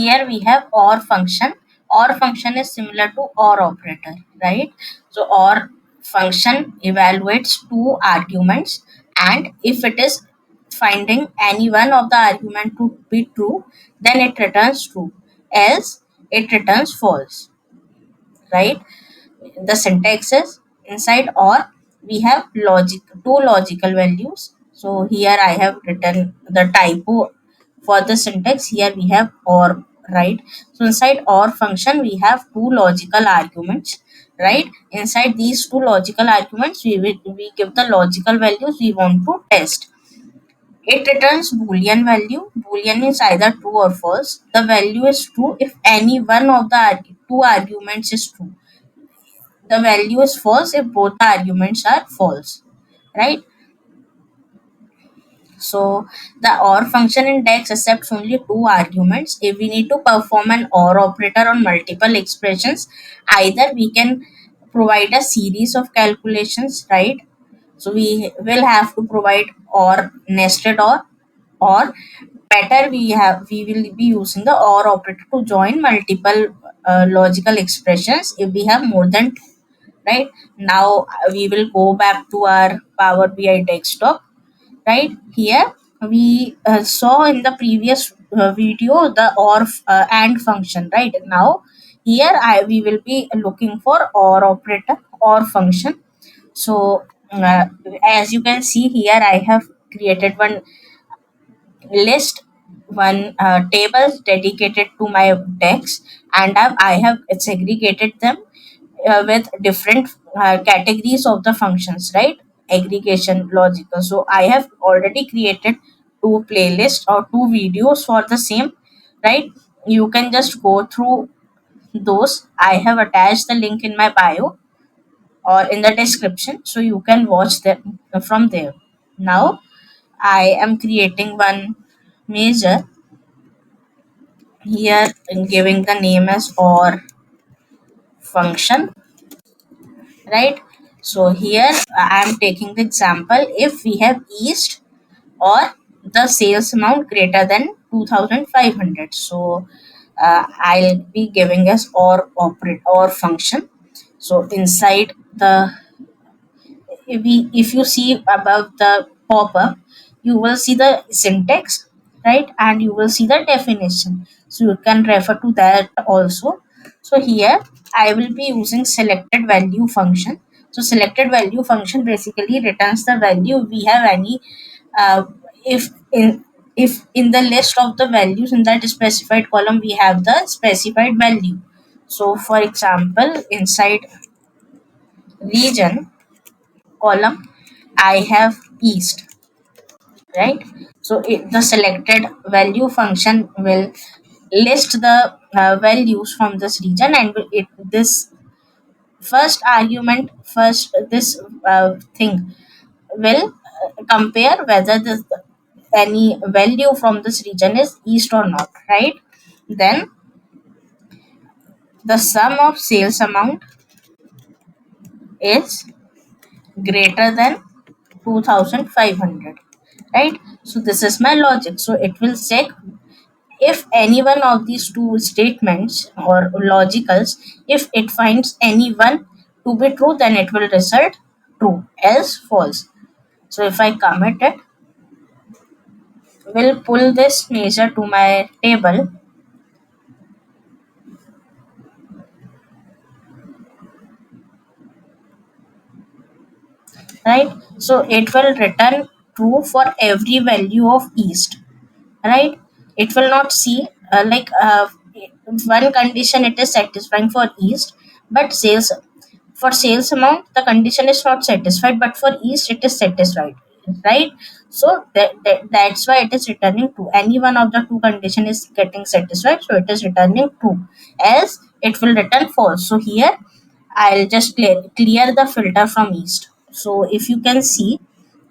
here we have or function. Or function is similar to or operator, right? So or function evaluates two arguments, and if it is finding any one of the argument to be true, then it returns true, else it returns false, right? The syntax is inside or we have logic two logical values. So here I have written the typo for the syntax. Here we have or, right? So inside or function we have two logical arguments, right? Inside these two logical arguments we give the logical values we want to test. It returns boolean value. Boolean is either true or false. The value is true if any one of the two arguments is true. The value is false if both the arguments are false, right? So the or function in DAX accepts only two arguments. If we need to perform an or operator on multiple expressions, either we can provide a series of calculations, right? So we will have to provide or nested or better we will be using the or operator to join multiple logical expressions if we have more than two, right? Now we will go back to our Power BI desktop. Right here we saw in the previous video the or and function. Right now here we will be looking for or operator or function. So as you can see here, I have created one list, one tables dedicated to my DAX, and I have segregated them with different categories of the functions, right? Aggregation, logical. So I have already created two playlists or two videos for the same, right? You can just go through those. I have attached the link in my bio or in the description, so you can watch them from there. Now I am creating one measure here and giving the name as or function, right? So here I am taking the example if we have east or the sales amount greater than 2500. So I'll be giving as or operate or function. So inside the, if you see above the pop-up, you will see the syntax, right? And you will see the definition, so you can refer to that also. So here I will be using selected value function. So selected value function basically returns the value we have any uh, if in if in the list of the values in that specified column we have the specified value. So for example, inside region column I have east, right? So the selected value function will list the values from this region, and this first argument, first this thing will compare whether this any value from this region is east or not, right? Then the sum of sales amount is greater than 2500, right? So this is my logic. So it will check if any one of these two statements or logicals, if it finds any one to be true, then it will result true, else false. So if I commit it, will pull this measure to my table, right? So it will return true for every value of east, right? It will not see one condition it is satisfying for east, but sales for sales amount the condition is not satisfied, but for east it is satisfied, right? So that's why it is returning true. Any one of the two condition is getting satisfied, so it is returning true, else it will return false. So here I'll just clear the filter from east. So if you can see,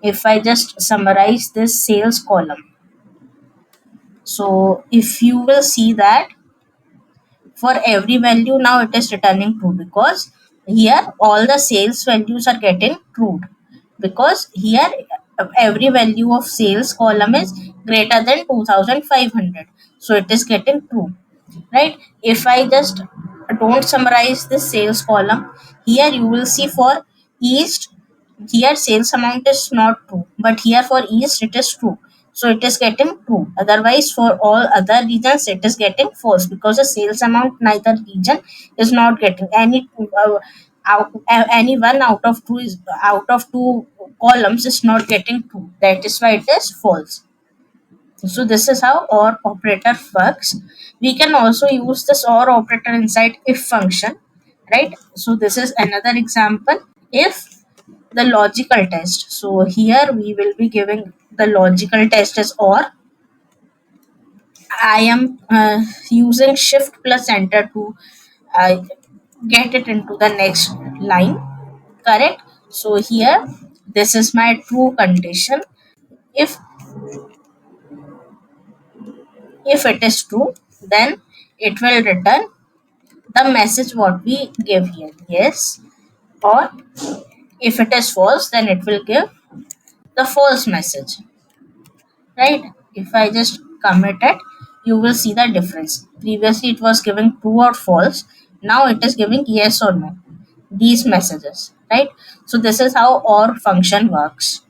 if I just summarize this sales column, so if you will see that for every value now it is returning true, because here all the sales values are getting true, because here every value of sales column is greater than 2500, so it is getting true. right? If I just don't summarize this sales column, here you will see for east, here sales amount is not true, but here for east it is true, so it is getting true. Otherwise for all other regions it is getting false, because the sales amount neither region is not getting any any one out of two is out of two columns is not getting true, that is why it is false. So this is how OR operator works. We can also use this OR operator inside if function, right? So this is another example. If the logical test. So here we will be giving the logical test as OR. I am using shift plus enter to uh, get it into the next line. Correct. So here this is my true condition. If if it is true, then it will return the message what we give here, yes. Or if it is false, then it will give the false message, right? If I just commit it, you will see the difference. Previously it was giving true or false, now it is giving yes or no, these messages, right? So this is how OR function works.